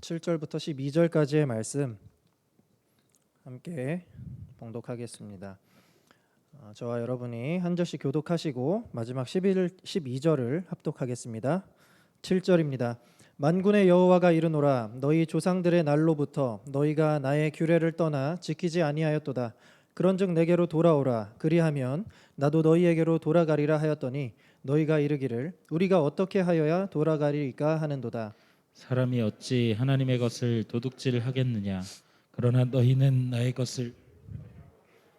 7절부터 12절까지의 말씀 함께 봉독하겠습니다. 저와 여러분이 한 절씩 교독하시고 마지막 12절을 합독하겠습니다. 7절입니다. 만군의 여호와가 이르노라 너희 조상들의 날로부터 너희가 나의 규례를 떠나 지키지 아니하였도다. 그런즉 내게로 돌아오라. 그리하면 나도 너희에게로 돌아가리라 하였더니 너희가 이르기를 우리가 어떻게 하여야 돌아가리까 하는도다. 사람이 어찌 하나님의 것을 도둑질하겠느냐. 그러나 너희는 나의 것을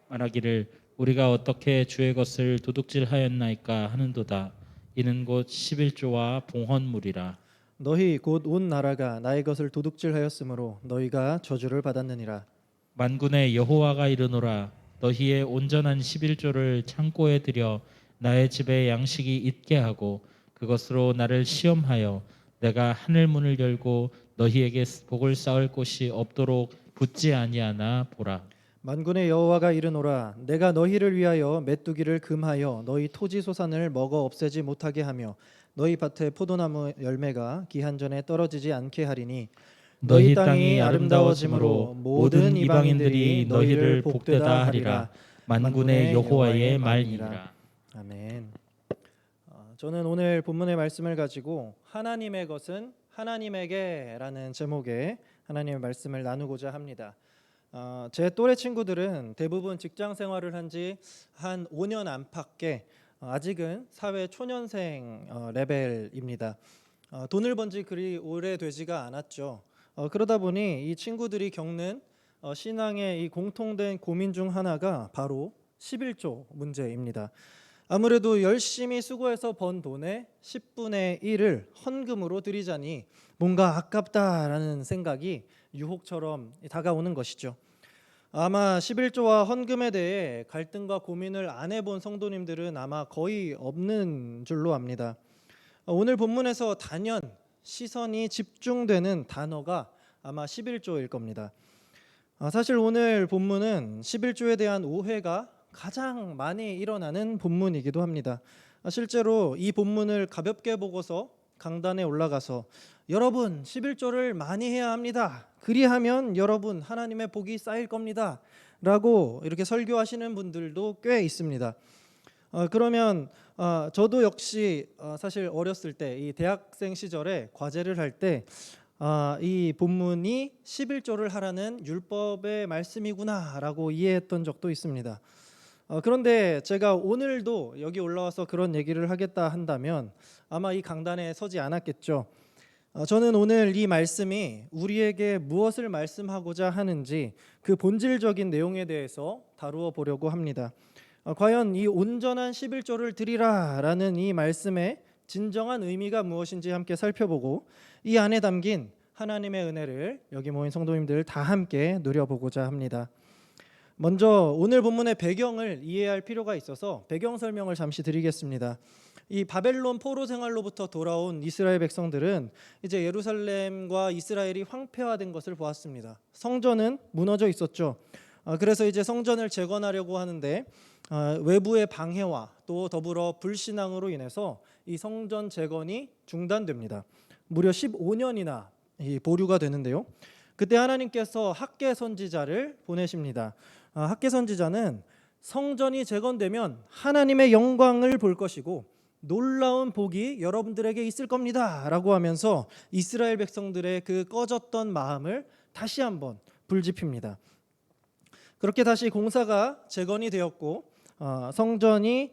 말하기를 우리가 어떻게 주의 것을 도둑질하였나이까 하는도다. 이는 곧 11조와 봉헌물이라. 너희 곧 온 나라가 나의 것을 도둑질하였으므로 너희가 저주를 받았느니라. 만군의 여호와가 이르노라 너희의 온전한 11조를 창고에 들여 나의 집에 양식이 있게 하고 그것으로 나를 시험하여 내가 하늘 문을 열고 너희에게 복을 쌓을 곳이 없도록 붙지 아니하나 보라. 만군의 여호와가 이르노라 내가 너희를 위하여 메뚜기를 금하여 너희 토지 소산을 먹어 없애지 못하게 하며 너희 밭에 포도나무 열매가 기한 전에 떨어지지 않게 하리니 너희 땅이 아름다워짐으로 모든 이방인들이 너희를 복되다 하리라. 만군의 여호와의 말이니라. 아멘. 저는 오늘 본문의 말씀을 가지고 하나님의 것은 하나님에게라는 제목의 하나님의 말씀을 나누고자 합니다. 제 또래 친구들은 대부분 직장 생활을 한 지 한 5년 안팎에 아직은 사회 초년생 레벨입니다. 돈을 번 지 그리 오래되지가 않았죠. 그러다 보니 이 친구들이 겪는 신앙의 이 공통된 고민 중 하나가 바로 11조 문제입니다. 아무래도 열심히 수고해서 번 돈의 10분의 1을 헌금으로 드리자니 뭔가 아깝다라는 생각이 유혹처럼 다가오는 것이죠. 아마 11조와 헌금에 대해 갈등과 고민을 안 해본 성도님들은 아마 거의 없는 줄로 압니다. 오늘 본문에서 단연 시선이 집중되는 단어가 아마 11조일 겁니다. 사실 오늘 본문은 11조에 대한 오해가 가장 많이 일어나는 본문이기도 합니다. 실제로 이 본문을 가볍게 보고서 강단에 올라가서 여러분 11조를 많이 해야 합니다. 그리하면 여러분 하나님의 복이 쌓일 겁니다. 라고 이렇게 설교하시는 분들도 꽤 있습니다. 그러면 저도 역시 사실 어렸을 때 이 대학생 시절에 과제를 할 때 이 본문이 11조를 하라는 율법의 말씀이구나라고 이해했던 적도 있습니다. 그런데 제가 오늘도 여기 올라와서 그런 얘기를 하겠다 한다면 아마 이 강단에 서지 않았겠죠. 저는 오늘 이 말씀이 우리에게 무엇을 말씀하고자 하는지 그 본질적인 내용에 대해서 다루어 보려고 합니다. 과연 이 온전한 11조를 드리라라는 이 말씀의 진정한 의미가 무엇인지 함께 살펴보고 이 안에 담긴 하나님의 은혜를 여기 모인 성도님들 다 함께 누려보고자 합니다. 먼저 오늘 본문의 배경을 이해할 필요가 있어서 배경 설명을 잠시 드리겠습니다. 이 바벨론 포로 생활로부터 돌아온 이스라엘 백성들은 이제 예루살렘과 이스라엘이 황폐화된 것을 보았습니다. 성전은 무너져 있었죠. 그래서 이제 성전을 재건하려고 하는데 외부의 방해와 또 더불어 불신앙으로 인해서 이 성전 재건이 중단됩니다. 무려 15년이나 보류가 되는데요. 그때 하나님께서 학개 선지자를 보내십니다. 학개 선지자는 성전이 재건되면 하나님의 영광을 볼 것이고 놀라운 복이 여러분들에게 있을 겁니다 라고 하면서 이스라엘 백성들의 그 꺼졌던 마음을 다시 한번 불지핍니다. 그렇게 다시 공사가 재건이 되었고 성전이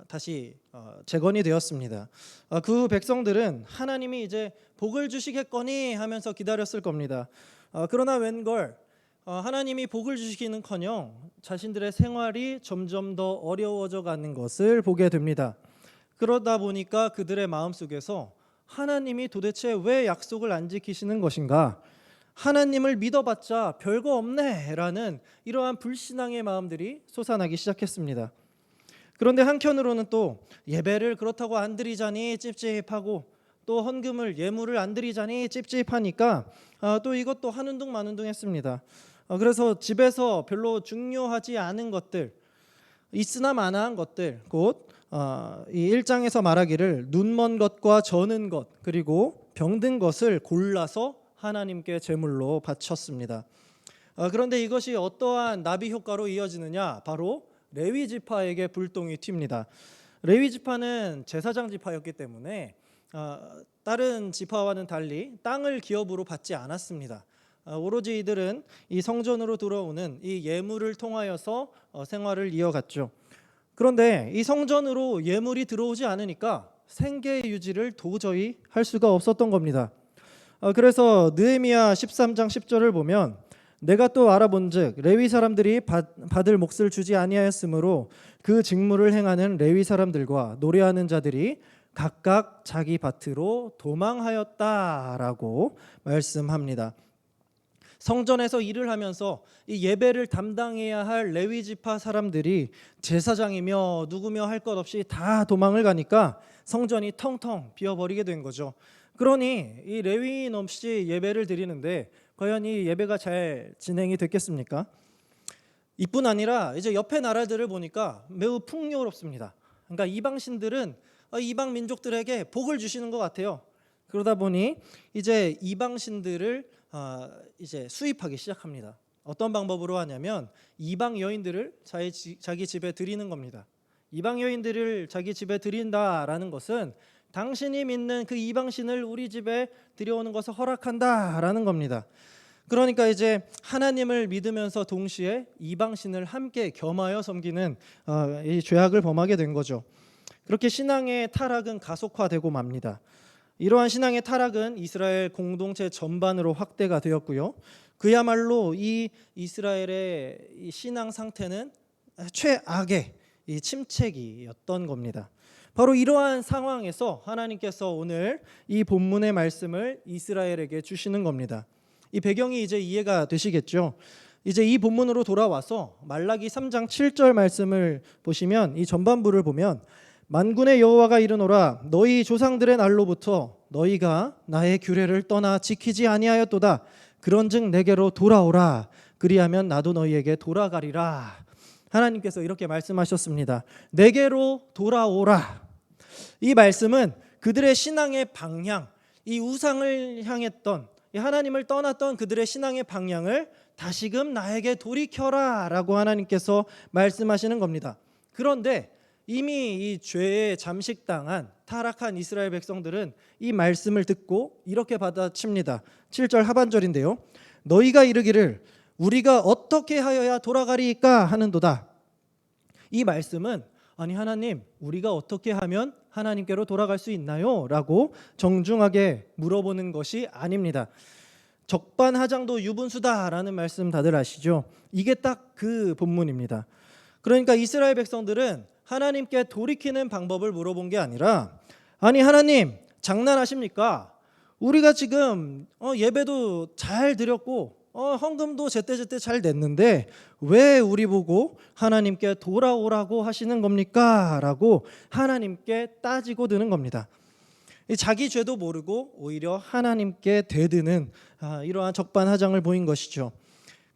다시 재건이 되었습니다. 그 백성들은 하나님이 이제 복을 주시겠거니 하면서 기다렸을 겁니다. 그러나 웬걸 하나님이 복을 주시기는커녕 자신들의 생활이 점점 더 어려워져 가는 것을 보게 됩니다. 그러다 보니까 그들의 마음속에서 하나님이 도대체 왜 약속을 안 지키시는 것인가? 하나님을 믿어봤자 별거 없네 라는 이러한 불신앙의 마음들이 솟아나기 시작했습니다. 그런데 한편으로는 또 예배를 그렇다고 안 드리자니 찝찝하고 또 헌금을 예물을 안 드리자니 찝찝하니까 또 이것도 하는 둥 마는 둥 했습니다. 그래서 집에서 별로 중요하지 않은 것들 있으나 마나한 것들 곧 이 1장에서 말하기를 눈먼 것과 저는 것 그리고 병든 것을 골라서 하나님께 제물로 바쳤습니다. 그런데 이것이 어떠한 나비 효과로 이어지느냐? 바로 레위 지파에게 불똥이 튑니다. 레위 지파는 제사장 지파였기 때문에 다른 지파와는 달리 땅을 기업으로 받지 않았습니다. 오로지 이들은 이 성전으로 들어오는 이 예물을 통하여서 생활을 이어갔죠. 그런데 이 성전으로 예물이 들어오지 않으니까 생계 유지를 도저히 할 수가 없었던 겁니다. 그래서 느헤미야 13장 10절을 보면 내가 또 알아본즉 레위 사람들이 받을 몫을 주지 아니하였으므로 그 직무를 행하는 레위 사람들과 노래하는 자들이 각각 자기 밭으로 도망하였다라고 말씀합니다. 성전에서 일을 하면서 이 예배를 담당해야 할 레위 지파 사람들이 제사장이며 누구며 할 것 없이 다 도망을 가니까 성전이 텅텅 비어버리게 된 거죠. 그러니 이 레위인 없이 예배를 드리는데 과연 이 예배가 잘 진행이 됐겠습니까? 이뿐 아니라 이제 옆에 나라들을 보니까 매우 풍요롭습니다. 그러니까 이방신들은 이방 민족들에게 복을 주시는 것 같아요. 그러다 보니 이제 이방신들을 이제 수입하기 시작합니다. 어떤 방법으로 하냐면 이방 여인들을 자기 집에 들이는 겁니다. 이방 여인들을 자기 집에 들인다라는 것은 당신이 믿는 그 이방신을 우리 집에 들여오는 것을 허락한다라는 겁니다. 그러니까 이제 하나님을 믿으면서 동시에 이방신을 함께 겸하여 섬기는 이 죄악을 범하게 된 거죠. 그렇게 신앙의 타락은 가속화되고 맙니다. 이러한 신앙의 타락은 이스라엘 공동체 전반으로 확대가 되었고요. 그야말로 이 이스라엘의 이 신앙 상태는 최악의 이 침체기였던 겁니다. 바로 이러한 상황에서 하나님께서 오늘 이 본문의 말씀을 이스라엘에게 주시는 겁니다. 이 배경이 이제 이해가 되시겠죠? 이제 이 본문으로 돌아와서 말라기 3장 7절 말씀을 보시면 이 전반부를 보면 만군의 여호와가 이르노라 너희 조상들의 날로부터 너희가 나의 규례를 떠나 지키지 아니하였도다. 그런즉 내게로 돌아오라. 그리하면 나도 너희에게 돌아가리라. 하나님께서 이렇게 말씀하셨습니다. 내게로 돌아오라. 이 말씀은 그들의 신앙의 방향, 이 우상을 향했던 이 하나님을 떠났던 그들의 신앙의 방향을 다시금 나에게 돌이켜라 라고 하나님께서 말씀하시는 겁니다. 그런데 이미 이 죄에 잠식당한 타락한 이스라엘 백성들은 이 말씀을 듣고 이렇게 받아칩니다. 7절 하반절인데요. 너희가 이르기를 우리가 어떻게 하여야 돌아가리이까 하는도다. 이 말씀은 아니 하나님 우리가 어떻게 하면 하나님께로 돌아갈 수 있나요? 라고 정중하게 물어보는 것이 아닙니다. 적반하장도 유분수다라는 말씀 다들 아시죠? 이게 딱 그 본문입니다. 그러니까 이스라엘 백성들은 하나님께 돌이키는 방법을 물어본 게 아니라 아니 하나님 장난하십니까? 우리가 지금 예배도 잘 드렸고 헌금도 제때제때 잘 냈는데 왜 우리 보고 하나님께 돌아오라고 하시는 겁니까? 라고 하나님께 따지고 드는 겁니다. 자기 죄도 모르고 오히려 하나님께 대드는 이러한 적반하장을 보인 것이죠.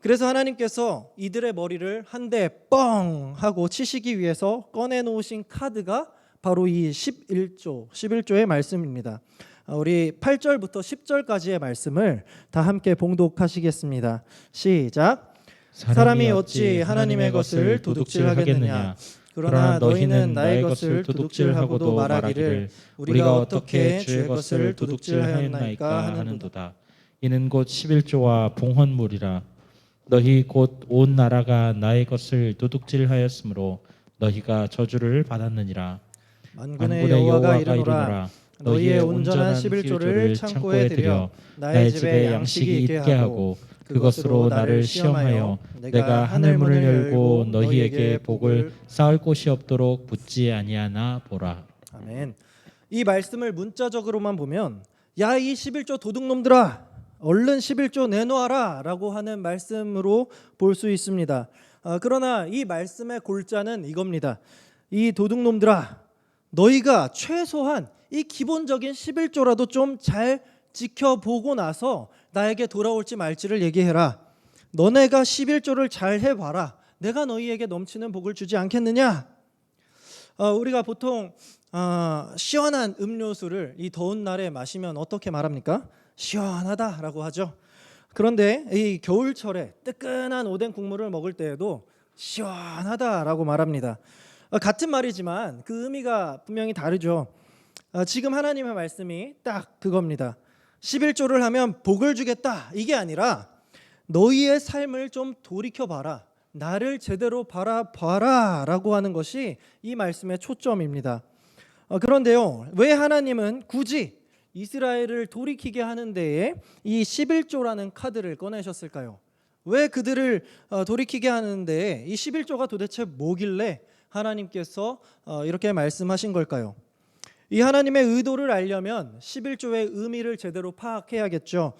그래서 하나님께서 이들의 머리를 한 대 뻥 하고 치시기 위해서 꺼내놓으신 카드가 바로 이 11조의 말씀입니다. 우리 8절부터 10절까지의 말씀을 다 함께 봉독하시겠습니다. 시작. 사람이 어찌 하나님의 것을 도둑질하겠느냐. 그러나 너희는 나의 것을 도둑질하고도 말하기를 우리가 어떻게 주의 것을 도둑질하였나이까 하는도다. 이는 곧 11조와 봉헌물이라. 너희 곧 온 나라가 나의 것을 도둑질하였으므로 너희가 저주를 받았느니라. 만군의 여호와가 이르노라 너희의 온전한 11조를 창고에 들여 나의 집에 양식이 있게 하고 그것으로 나를 시험하여 내가 하늘 문을 열고 너희에게 복을 쌓을 곳이 없도록 붙지 아니하나 보라. 아멘. 이 말씀을 문자적으로만 보면 야 이 11조 도둑놈들아 얼른 11조 내놓아라 라고 하는 말씀으로 볼 수 있습니다. 그러나 이 말씀의 골자는 이겁니다. 이 도둑놈들아 너희가 최소한 이 기본적인 11조라도 좀 잘 지켜보고 나서 나에게 돌아올지 말지를 얘기해라. 너네가 11조를 잘 해봐라. 내가 너희에게 넘치는 복을 주지 않겠느냐. 우리가 보통 시원한 음료수를 이 더운 날에 마시면 어떻게 말합니까? 시원하다라고 하죠. 그런데 이 겨울철에 뜨끈한 오뎅 국물을 먹을 때에도 시원하다라고 말합니다. 같은 말이지만 그 의미가 분명히 다르죠. 지금 하나님의 말씀이 딱 그겁니다. 11조를 하면 복을 주겠다 이게 아니라 너희의 삶을 좀 돌이켜봐라, 나를 제대로 바라봐라 라고 하는 것이 이 말씀의 초점입니다. 그런데요, 왜 하나님은 굳이 이스라엘을 돌이키게 하는 데에 이 11조라는 카드를 꺼내셨을까요? 왜 그들을 돌이키게 하는 데에 이 11조가 도대체 뭐길래 하나님께서 이렇게 말씀하신 걸까요? 이 하나님의 의도를 알려면 11조의 의미를 제대로 파악해야겠죠.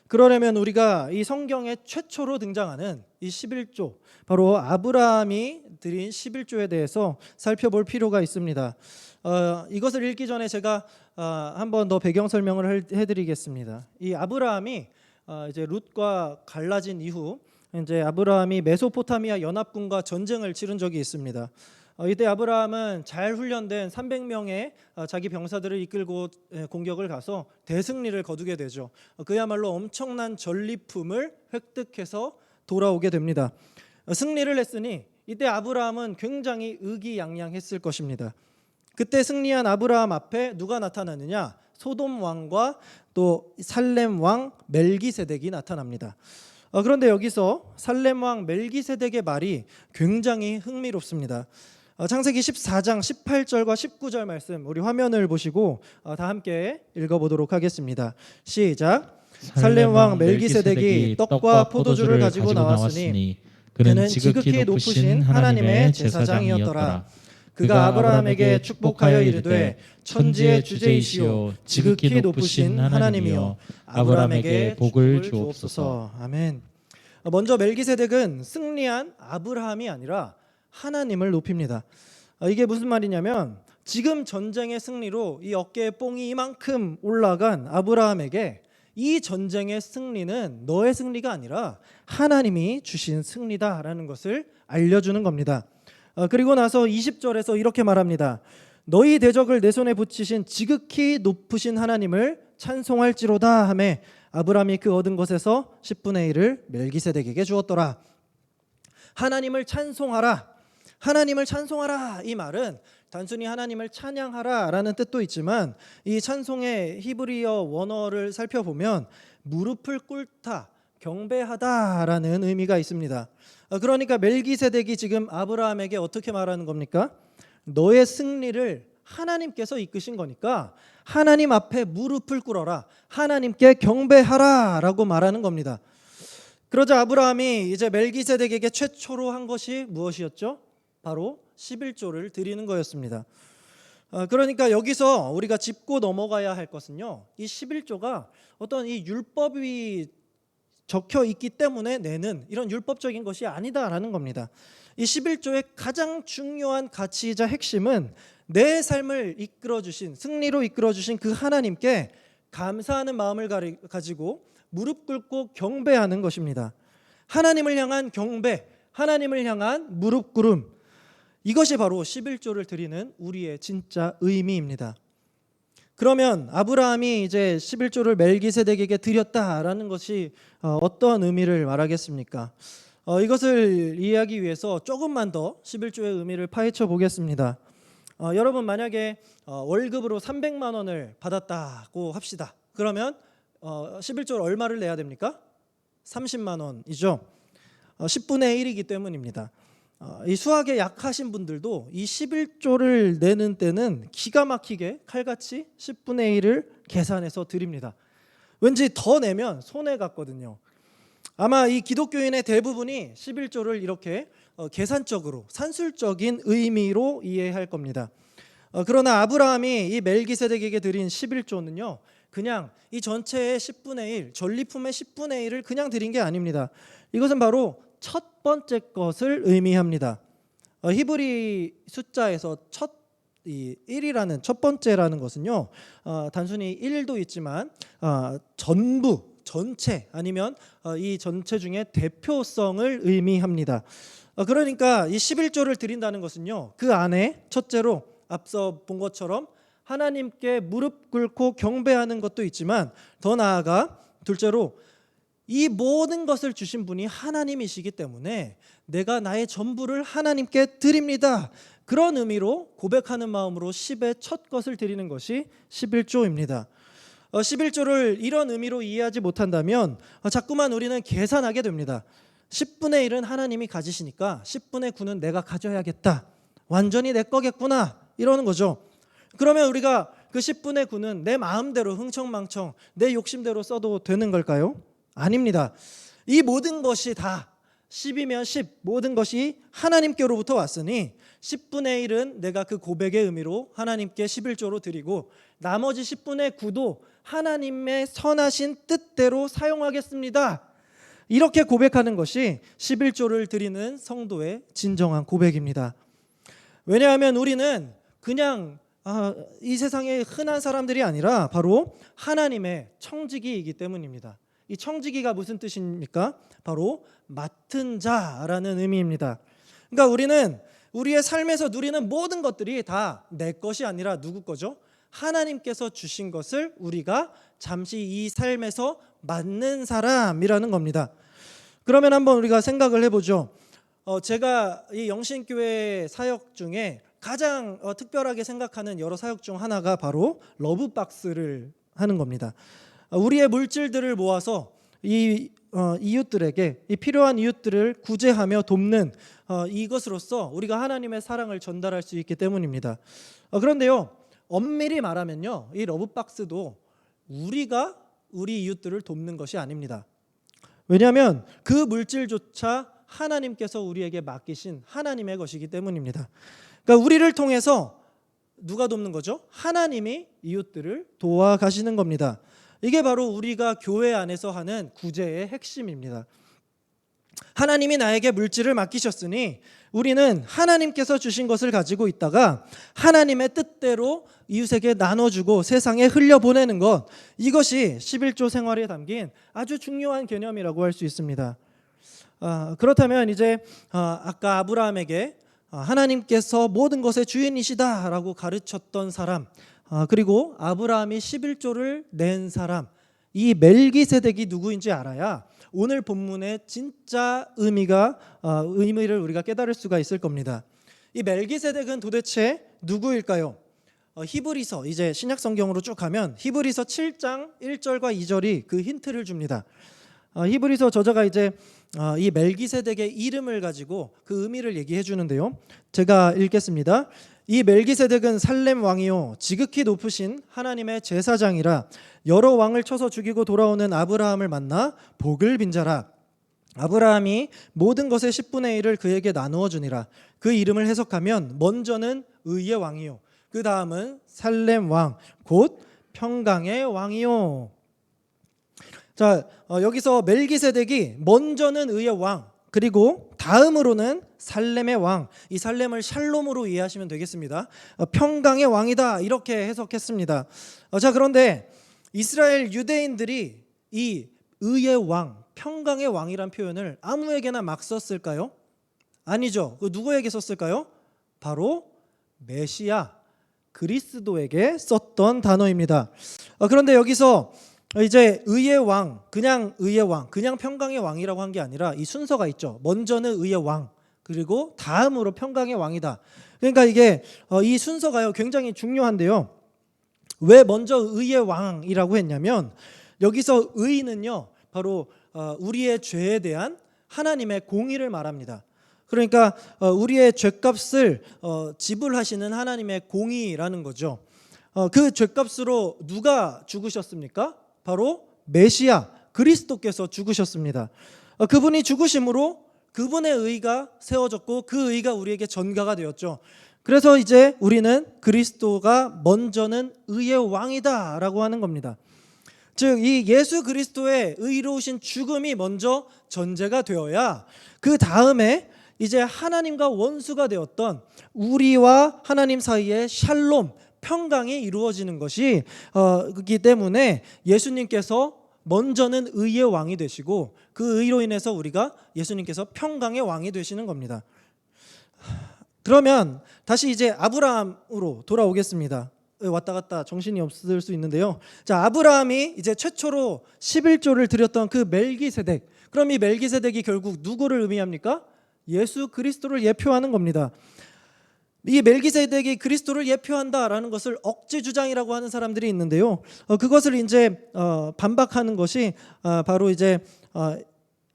그러려면 우리가 이 성경에 최초로 등장하는 이 11조, 바로 아브라함이 드린 11조에 대해서 살펴볼 필요가 있습니다. 이것을 읽기 전에 제가 한 번 더 배경 설명을 해드리겠습니다. 이 아브라함이 이제 룻과 갈라진 이후 이제 아브라함이 메소포타미아 연합군과 전쟁을 치른 적이 있습니다. 이때 아브라함은 잘 훈련된 300명의 자기 병사들을 이끌고 공격을 가서 대승리를 거두게 되죠. 그야말로 엄청난 전리품을 획득해서 돌아오게 됩니다. 승리를 했으니 이때 아브라함은 굉장히 의기양양했을 것입니다. 그때 승리한 아브라함 앞에 누가 나타나느냐? 소돔 왕과 또 살렘 왕 멜기세덱이 나타납니다. 그런데 여기서 살렘 왕 멜기세덱의 말이 굉장히 흥미롭습니다. 창세기 14장 18절과 19절 말씀 우리 화면을 보시고 다 함께 읽어보도록 하겠습니다. 시작. 살렘 왕 멜기세덱이 떡과 포도주를 가지고 나왔으니 그는 지극히 높으신 하나님의 제사장이었더라. 그가 아브라함에게 축복하여 이르되 천지의 주제이시오 지극히 높으신 하나님이여 아브라함에게 복을 주옵소서. 아멘. 먼저 멜기세덱은 승리한 아브라함이 아니라 하나님을 높입니다. 이게 무슨 말이냐면 지금 전쟁의 승리로 이 어깨에 뽕이 이만큼 올라간 아브라함에게 이 전쟁의 승리는 너의 승리가 아니라 하나님이 주신 승리다라는 것을 알려주는 겁니다. 그리고 나서 20절에서 이렇게 말합니다. 너희 대적을 내 손에 붙이신 지극히 높으신 하나님을 찬송할지로다 하매 아브라함이 그 얻은 것에서 10분의 1을 멜기세덱에게 주었더라. 하나님을 찬송하라. 하나님을 찬송하라 이 말은 단순히 하나님을 찬양하라라는 뜻도 있지만 이 찬송의 히브리어 원어를 살펴보면 무릎을 꿇다, 경배하다라는 의미가 있습니다. 그러니까 멜기세덱이 지금 아브라함에게 어떻게 말하는 겁니까? 너의 승리를 하나님께서 이끄신 거니까 하나님 앞에 무릎을 꿇어라, 하나님께 경배하라라고 말하는 겁니다. 그러자 아브라함이 이제 멜기세덱에게 최초로 한 것이 무엇이었죠? 바로 11조를 드리는 거였습니다. 그러니까 여기서 우리가 짚고 넘어가야 할 것은요, 이 11조가 어떤 이 율법이 적혀 있기 때문에 내는 이런 율법적인 것이 아니다라는 겁니다. 이 11조의 가장 중요한 가치이자 핵심은 내 삶을 이끌어주신, 승리로 이끌어주신 그 하나님께 감사하는 마음을 가지고 무릎 꿇고 경배하는 것입니다. 하나님을 향한 경배, 하나님을 향한 무릎 꿇음, 이것이 바로 11조를 드리는 우리의 진짜 의미입니다. 그러면 아브라함이 이제 11조를 멜기세덱에게 드렸다라는 것이 어떤 의미를 말하겠습니까? 이것을 이해하기 위해서 조금만 더 11조의 의미를 파헤쳐 보겠습니다. 여러분 만약에 월급으로 300만 원을 받았다고 합시다. 그러면 11조를 얼마를 내야 됩니까? 30만 원이죠. 10분의 1이기 때문입니다. 이 수학에 약하신 분들도 이 11조를 내는 때는 기가 막히게 칼같이 10분의 1을 계산해서 드립니다. 왠지 더 내면 손해 같거든요. 아마 이 기독교인의 대부분이 11조를 이렇게 계산적으로 산술적인 의미로 이해할 겁니다. 그러나 아브라함이 이 멜기세덱에게 드린 11조는요, 그냥 이 전체의 10분의 1, 전리품의 10분의 1을 그냥 드린 게 아닙니다. 이것은 바로 첫 번째 것을 의미합니다. 히브리 숫자에서 이 1이라는 첫 번째라는 것은요, 단순히 1도 있지만 전부, 전체 아니면 이 전체 중에 대표성을 의미합니다. 그러니까 이 11조를 드린다는 것은요, 그 안에 첫째로 앞서 본 것처럼 하나님께 무릎 꿇고 경배하는 것도 있지만 더 나아가 둘째로 이 모든 것을 주신 분이 하나님이시기 때문에 내가 나의 전부를 하나님께 드립니다. 그런 의미로 고백하는 마음으로 10의 첫 것을 드리는 것이 11조입니다. 11조를 이런 의미로 이해하지 못한다면 자꾸만 우리는 계산하게 됩니다. 10분의 1은 하나님이 가지시니까 10분의 9는 내가 가져야겠다. 완전히 내 거겠구나. 이러는 거죠. 그러면 우리가 그 10분의 9는 내 마음대로 흥청망청 내 욕심대로 써도 되는 걸까요? 아닙니다. 이 모든 것이 다 10이면 10 모든 것이 하나님께로부터 왔으니 10분의 1은 내가 그 고백의 의미로 하나님께 11조로 드리고 나머지 10분의 9도 하나님의 선하신 뜻대로 사용하겠습니다. 이렇게 고백하는 것이 11조를 드리는 성도의 진정한 고백입니다. 왜냐하면 우리는 그냥 이 세상의 흔한 사람들이 아니라 바로 하나님의 청지기이기 때문입니다. 이 청지기가 무슨 뜻입니까? 바로 맡은 자라는 의미입니다. 그러니까 우리는 우리의 삶에서 누리는 모든 것들이 다 내 것이 아니라 누구 거죠? 하나님께서 주신 것을 우리가 잠시 이 삶에서 맡는 사람이라는 겁니다. 그러면 한번 우리가 생각을 해보죠. 제가 이 영신교회 사역 중에 가장 특별하게 생각하는 여러 사역 중 하나가 바로 러브박스를 하는 겁니다. 우리의 물질들을 모아서 이 이웃들에게 이 필요한 이웃들을 구제하며 돕는 이것으로써 우리가 하나님의 사랑을 전달할 수 있기 때문입니다. 그런데요, 엄밀히 말하면요, 이 러브박스도 우리가 우리 이웃들을 돕는 것이 아닙니다. 왜냐하면 그 물질조차 하나님께서 우리에게 맡기신 하나님의 것이기 때문입니다. 그러니까 우리를 통해서 누가 돕는 거죠? 하나님이 이웃들을 도와가시는 겁니다. 이게 바로 우리가 교회 안에서 하는 구제의 핵심입니다. 하나님이 나에게 물질을 맡기셨으니 우리는 하나님께서 주신 것을 가지고 있다가 하나님의 뜻대로 이웃에게 나눠주고 세상에 흘려보내는 것, 이것이 11조 생활에 담긴 아주 중요한 개념이라고 할 수 있습니다. 그렇다면 이제 아까 아브라함에게 하나님께서 모든 것의 주인이시다라고 가르쳤던 사람, 그리고 아브라함이 11조를 낸 사람, 이 멜기세덱이 누구인지 알아야 오늘 본문의 진짜 의미를 우리가 깨달을 수가 있을 겁니다. 이 멜기세덱은 도대체 누구일까요? 히브리서, 이제 신약 성경으로 쭉 가면 히브리서 7장 1절과 2절이 그 힌트를 줍니다. 히브리서 저자가 이제 이 멜기세덱의 이름을 가지고 그 의미를 얘기해 주는데요. 제가 읽겠습니다. 이 멜기세덱은 살렘 왕이요 지극히 높으신 하나님의 제사장이라 여러 왕을 쳐서 죽이고 돌아오는 아브라함을 만나 복을 빈자라. 아브라함이 모든 것의 10분의 1을 그에게 나누어 주니라. 그 이름을 해석하면 먼저는 의의 왕이요 그 다음은 살렘 왕 곧 평강의 왕이요. 자, 여기서 멜기세덱이 먼저는 의의 왕, 그리고 다음으로는 살렘의 왕, 이 살렘을 샬롬으로 이해하시면 되겠습니다. 평강의 왕이다, 이렇게 해석했습니다. 자, 그런데 이스라엘 유대인들이 이 의의 왕, 평강의 왕이란 표현을 아무에게나 막 썼을까요? 아니죠. 누구에게 썼을까요? 바로 메시아, 그리스도에게 썼던 단어입니다. 그런데 여기서 이제 의의 왕, 그냥 의의 왕, 그냥 평강의 왕이라고 한 게 아니라 이 순서가 있죠. 먼저는 의의 왕, 그리고 다음으로 평강의 왕이다. 그러니까 이게 이 순서가요 굉장히 중요한데요. 왜 먼저 의의 왕이라고 했냐면 여기서 의는요 바로 우리의 죄에 대한 하나님의 공의를 말합니다. 그러니까 우리의 죄값을 지불하시는 하나님의 공의라는 거죠. 그 죄값으로 누가 죽으셨습니까? 바로 메시아 그리스도께서 죽으셨습니다. 그분이 죽으심으로 그분의 의가 세워졌고 그 의가 우리에게 전가가 되었죠. 그래서 이제 우리는 그리스도가 먼저는 의의 왕이다라고 하는 겁니다. 즉 이 예수 그리스도의 의로우신 죽음이 먼저 전제가 되어야 그 다음에 이제 하나님과 원수가 되었던 우리와 하나님 사이의 샬롬, 평강이 이루어지는 것이 그렇기 때문에 예수님께서 먼저는 의의 왕이 되시고 그 의로 인해서 우리가 예수님께서 평강의 왕이 되시는 겁니다. 그러면 다시 이제 아브라함으로 돌아오겠습니다. 왔다 갔다 정신이 없을 수 있는데요. 자, 아브라함이 이제 최초로 11조를 드렸던 그 멜기세덱. 그럼 이 멜기세덱이 결국 누구를 의미합니까? 예수 그리스도를 예표하는 겁니다. 이 멜기세덱이 그리스도를 예표한다라는 것을 억지 주장이라고 하는 사람들이 있는데요. 그것을 이제 반박하는 것이 바로 이제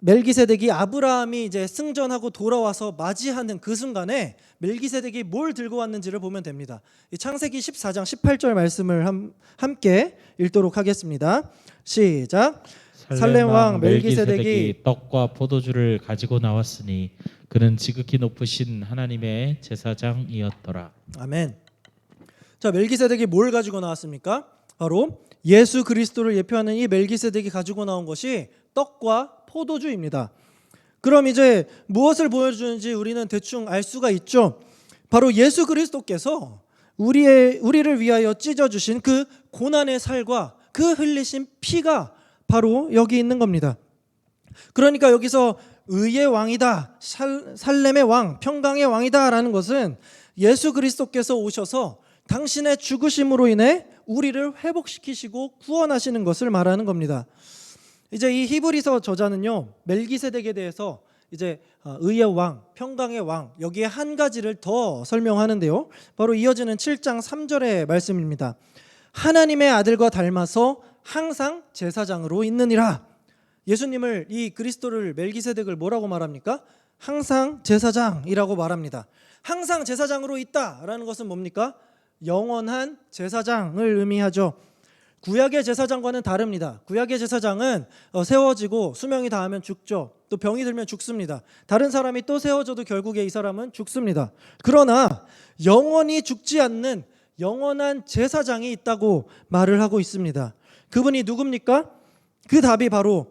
멜기세덱이 아브라함이 이제 승전하고 돌아와서 맞이하는 그 순간에 멜기세덱이 뭘 들고 왔는지를 보면 됩니다. 이 창세기 14장 18절 말씀을 함께 읽도록 하겠습니다. 시작. 살렘 왕 멜기세덱이 떡과 포도주를 가지고 나왔으니 그는 지극히 높으신 하나님의 제사장이었더라. 아멘. 자, 멜기세덱이 뭘 가지고 나왔습니까? 바로 예수 그리스도를 예표하는 이 멜기세덱이 가지고 나온 것이 떡과 포도주입니다. 그럼 이제 무엇을 보여주는지 우리는 대충 알 수가 있죠. 바로 예수 그리스도께서 우리를 위하여 찢어주신 그 고난의 살과 그 흘리신 피가 바로 여기 있는 겁니다. 그러니까 여기서 의의 왕이다, 살렘의 왕, 평강의 왕이다라는 것은 예수 그리스도께서 오셔서 당신의 죽으심으로 인해 우리를 회복시키시고 구원하시는 것을 말하는 겁니다. 이제 이 히브리서 저자는요, 멜기세덱에 대해서 이제 의의 왕, 평강의 왕, 여기에 한 가지를 더 설명하는데요. 바로 이어지는 7장 3절의 말씀입니다. 하나님의 아들과 닮아서 항상 제사장으로 있느니라. 예수님을, 이 그리스도를, 멜기세덱을 뭐라고 말합니까? 항상 제사장이라고 말합니다. 항상 제사장으로 있다라는 것은 뭡니까? 영원한 제사장을 의미하죠. 구약의 제사장과는 다릅니다. 구약의 제사장은 세워지고 수명이 다하면 죽죠. 또 병이 들면 죽습니다. 다른 사람이 또 세워져도 결국에 이 사람은 죽습니다. 그러나 영원히 죽지 않는 영원한 제사장이 있다고 말을 하고 있습니다. 그분이 누굽니까? 그 답이 바로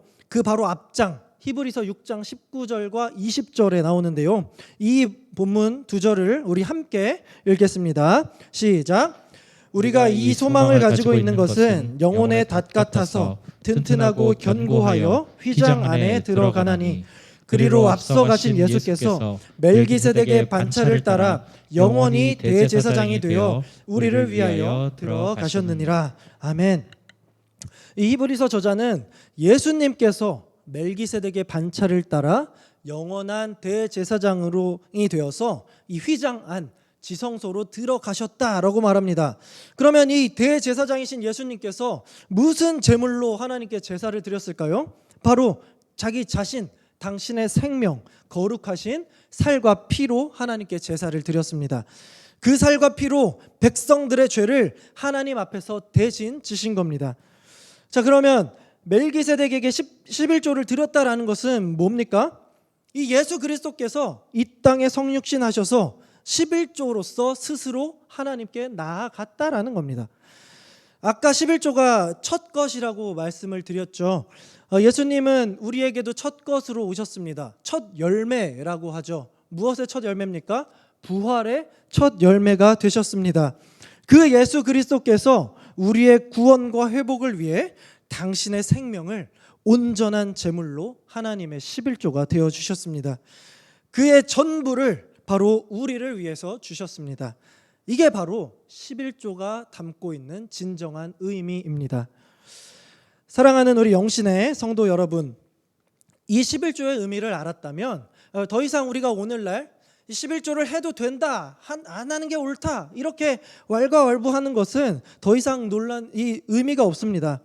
앞장 히브리서 6장 19절과 20절에 나오는데요. 이 본문 두 절을 우리 함께 읽겠습니다. 시작. 우리가 이 소망을 가지고 있는 것은 영혼의 닷 같아서 튼튼하고 견고하여 휘장 안에 들어가나니, 그리로 앞서 가신 예수께서 멜기세덱의 반차를 따라 영원히 대제사장이 되어 우리를 위하여 들어가셨느니라. 아멘. 이 히브리서 저자는 예수님께서 멜기세덱의 반차를 따라 영원한 대제사장이 되어서 이 휘장 안 지성소로 들어가셨다라고 말합니다. 그러면 이 대제사장이신 예수님께서 무슨 제물로 하나님께 제사를 드렸을까요? 바로 자기 자신, 당신의 생명, 거룩하신 살과 피로 하나님께 제사를 드렸습니다. 그 살과 피로 백성들의 죄를 하나님 앞에서 대신 지신 겁니다. 자, 그러면 멜기세덱에게 11조를 드렸다라는 것은 뭡니까? 이 예수 그리스도께서 이 땅에 성육신 하셔서 11조로서 스스로 하나님께 나아갔다라는 겁니다. 아까 11조가 첫 것이라고 말씀을 드렸죠. 예수님은 우리에게도 첫 것으로 오셨습니다. 첫 열매라고 하죠. 무엇의 첫 열매입니까? 부활의 첫 열매가 되셨습니다. 그 예수 그리스도께서 우리의 구원과 회복을 위해 당신의 생명을 온전한 제물로 하나님의 11조가 되어주셨습니다. 그의 전부를 바로 우리를 위해서 주셨습니다. 이게 바로 11조가 담고 있는 진정한 의미입니다. 사랑하는 우리 영신의 성도 여러분, 이 11조의 의미를 알았다면 더 이상 우리가 오늘날 11조를 해도 된다, 안 하는 게 옳다, 이렇게 왈가왈부하는 것은 더 이상 이 의미가 없습니다.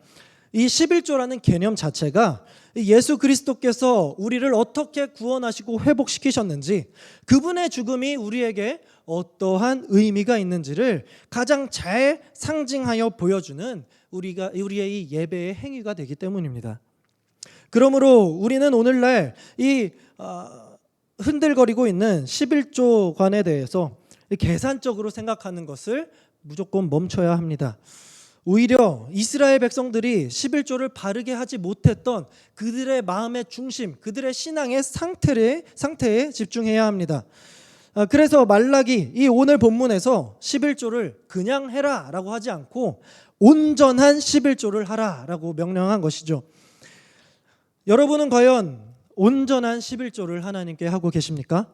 이 11조라는 개념 자체가 예수 그리스도께서 우리를 어떻게 구원하시고 회복시키셨는지, 그분의 죽음이 우리에게 어떠한 의미가 있는지를 가장 잘 상징하여 보여주는 우리의 이 예배의 행위가 되기 때문입니다. 그러므로 우리는 오늘날 이 흔들거리고 있는 11조관에 대해서 계산적으로 생각하는 것을 무조건 멈춰야 합니다. 오히려 이스라엘 백성들이 11조를 바르게 하지 못했던 그들의 마음의 중심, 그들의 신앙의 상태에 집중해야 합니다. 그래서 말라기, 이 오늘 본문에서 11조를 그냥 해라 라고 하지 않고 온전한 11조를 하라 라고 명령한 것이죠. 여러분은 과연 온전한 11조를 하나님께 하고 계십니까?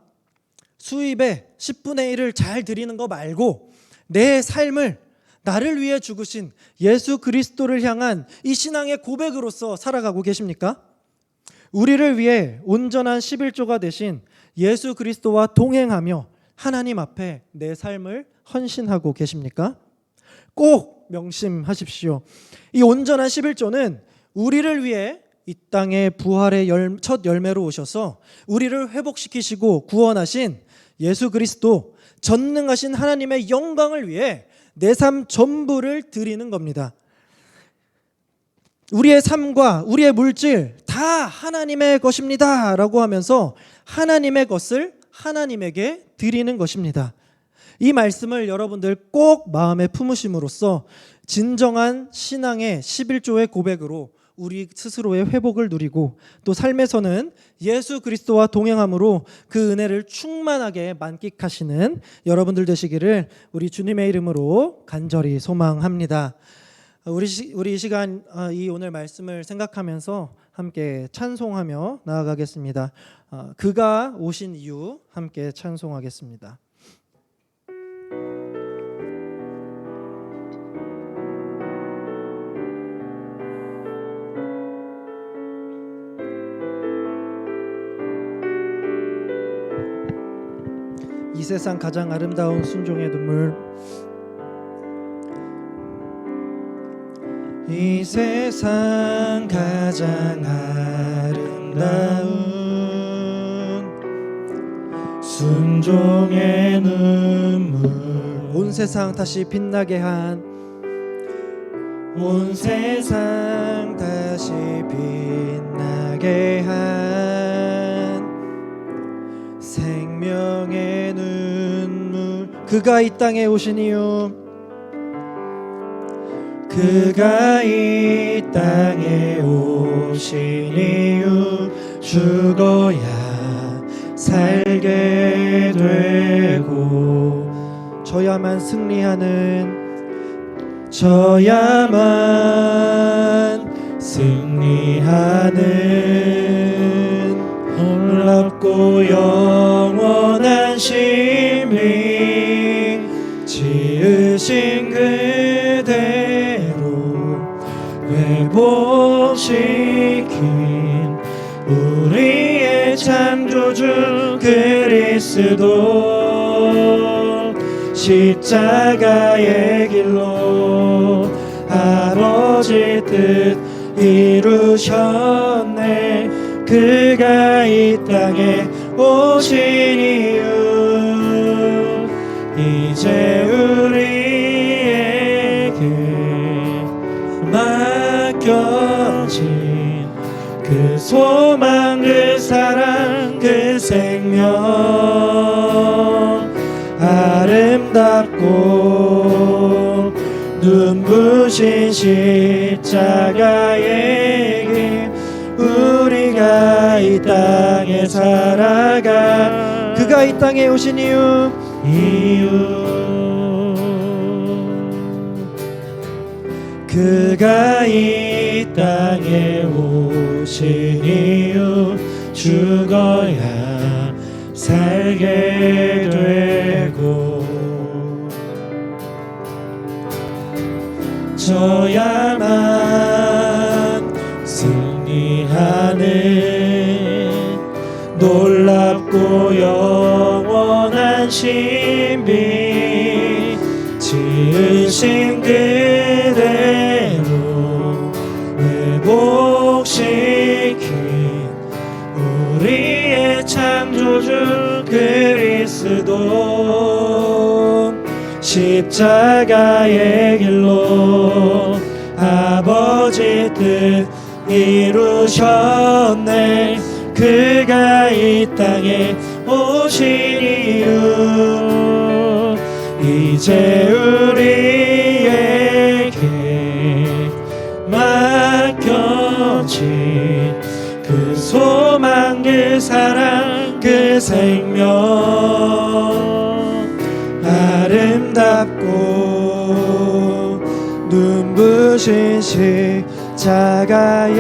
수입의 10분의 1을 잘 드리는 거 말고 내 삶을, 나를 위해 죽으신 예수 그리스도를 향한 이 신앙의 고백으로서 살아가고 계십니까? 우리를 위해 온전한 11조가 되신 예수 그리스도와 동행하며 하나님 앞에 내 삶을 헌신하고 계십니까? 꼭 명심하십시오. 이 온전한 11조는 우리를 위해 이 땅에 부활의 첫 열매로 오셔서 우리를 회복시키시고 구원하신 예수 그리스도, 전능하신 하나님의 영광을 위해 내 삶 전부를 드리는 겁니다. 우리의 삶과 우리의 물질 다 하나님의 것입니다 라고 하면서 하나님의 것을 하나님에게 드리는 것입니다. 이 말씀을 여러분들 꼭 마음에 품으심으로써 진정한 신앙의 11조의 고백으로 우리 스스로의 회복을 누리고 또 삶에서는 예수 그리스도와 동행함으로 그 은혜를 충만하게 만끽하시는 여러분들 되시기를 우리 주님의 이름으로 간절히 소망합니다. 우리 이 시간 이 오늘 말씀을 생각하면서 함께 찬송하며 나아가겠습니다. 그가 오신 이유 함께 찬송하겠습니다. 이 세상 가장 아름다운 순종의 눈물, 이 세상 가장 아름다운 순종의 눈물, 온 세상 다시 빛나게 한, 온 세상 다시 빛나게 한 생명의 눈물. 그가 이 땅에 오신 이유, 그가 이 땅에 오신 이유, 죽어야 살게 되고 저야만 승리하는, 저야만 승리하는 놀랍고 영원한 신비, 지으신 그대로 회복시킨 우리의 창조주 그리스도, 십자가의 길로 아버지 뜻 이루셨네. 그가 이 땅에 오신 이유, 이제 우리에게 맡겨진 그 소망, 그 사랑, 그 생명, 아름답고 눈부신 십자가의 길, 우리가 이 땅에 살아가. 그가 이 땅에 오신 이유, 그가 이 땅에 오신 이유, 죽어야 살게 되고 저야만 승리하는 놀랍고 영원한 신비, 지으신 그대로 회복시킨 우리의 창조주 그리스도, 십자가의 길로 아버지 뜻 이루셨네. 그가 이 땅에 오신 이유, 이제 우리에게 맡겨진 그 소망, 그 사랑, 그 생명, 아름답고 눈부신 십자가의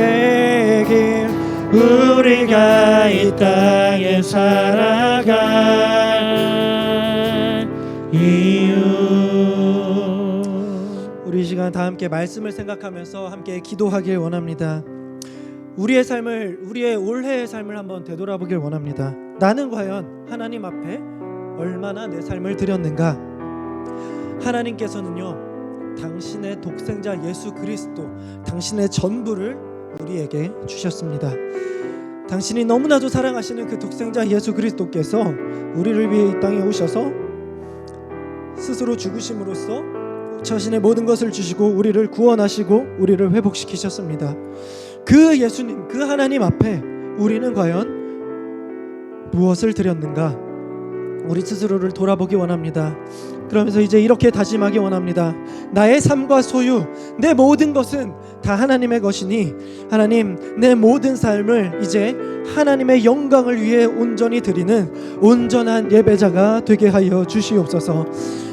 길, 우리가 이 땅에 살아갈 이유. 시간 다 함께 말씀을 생각하면서 함께 기도하길 원합니다. 우리의 삶을, 우리의 올해의 삶을 한번 되돌아보길 원합니다. 나는 과연 하나님 앞에 얼마나 내 삶을 드렸는가? 하나님께서는요, 당신의 독생자 예수 그리스도, 당신의 전부를 우리에게 주셨습니다. 당신이 너무나도 사랑하시는 그 독생자 예수 그리스도께서 우리를 위해 이 땅에 오셔서 스스로 죽으심으로써 자신의 모든 것을 주시고 우리를 구원하시고 우리를 회복시키셨습니다. 그 예수님, 그 하나님 앞에 우리는 과연 무엇을 드렸는가? 우리 스스로를 돌아보기 원합니다. 그러면서 이제 이렇게 다짐하기 원합니다. 나의 삶과 소유, 내 모든 것은 다 하나님의 것이니 하나님, 내 모든 삶을 이제 하나님의 영광을 위해 온전히 드리는 온전한 예배자가 되게 하여 주시옵소서.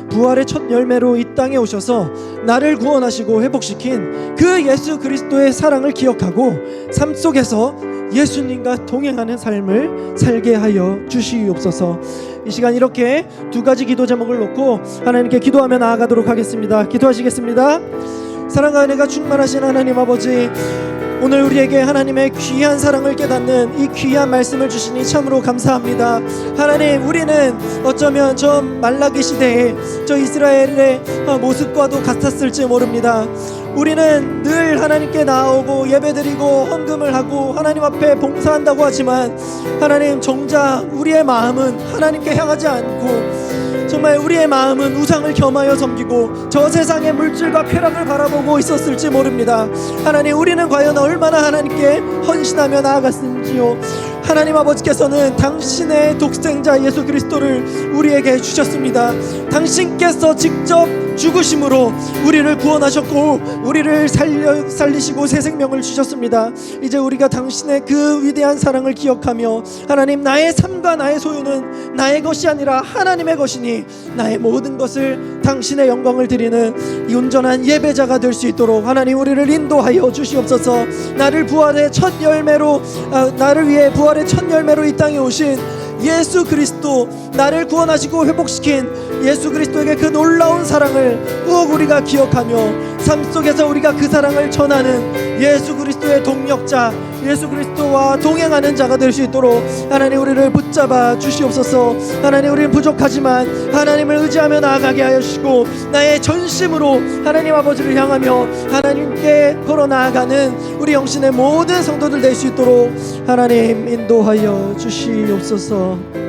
부활의 첫 열매로 이 땅에 오셔서 나를 구원하시고 회복시킨 그 예수 그리스도의 사랑을 기억하고 삶 속에서 예수님과 동행하는 삶을 살게 하여 주시옵소서. 이 시간 이렇게 두 가지 기도 제목을 놓고 하나님께 기도하며 나아가도록 하겠습니다. 기도하시겠습니다. 사랑과 은혜가 충만하신 하나님 아버지, 오늘 우리에게 하나님의 귀한 사랑을 깨닫는 이 귀한 말씀을 주시니 참으로 감사합니다. 하나님, 우리는 어쩌면 저 말라기 시대에 저 이스라엘의 모습과도 같았을지 모릅니다. 우리는 늘 하나님께 나오고 예배드리고 헌금을 하고 하나님 앞에 봉사한다고 하지만 하나님, 정작 우리의 마음은 하나님께 향하지 않고 정말 우리의 마음은 우상을 겸하여 섬기고 저 세상의 물질과 쾌락을 바라보고 있었을지 모릅니다. 하나님, 우리는 과연 얼마나 하나님께 헌신하며 나아갔는지요. 하나님 아버지께서는 당신의 독생자 예수 그리스도를 우리에게 주셨습니다. 당신께서 직접 죽으심으로 우리를 구원하셨고 우리를 살리시고 새 생명을 주셨습니다. 이제 우리가 당신의 그 위대한 사랑을 기억하며 하나님, 나의 삶과 나의 소유는 나의 것이 아니라 하나님의 것이니 나의 모든 것을 당신의 영광을 드리는 이 온전한 예배자가 될 수 있도록 하나님, 우리를 인도하여 주시옵소서. 나를 위해 부활의 첫 열매로 이 땅에 오신 예수 그리스도, 나를 구원하시고 회복시킨 예수 그리스도에게 그 놀라운 사랑을 꼭 우리가 기억하며 삶 속에서 우리가 그 사랑을 전하는 예수 그리스도의 동력자, 예수 그리스도와 동행하는 자가 될 수 있도록 하나님, 우리를 붙잡아 주시옵소서. 하나님, 우리는 부족하지만 하나님을 의지하며 나아가게 하여 주시고 나의 전심으로 하나님 아버지를 향하며 하나님께 걸어 나아가는 우리 영신의 모든 성도들 될 수 있도록 하나님 인도하여 주시옵소서.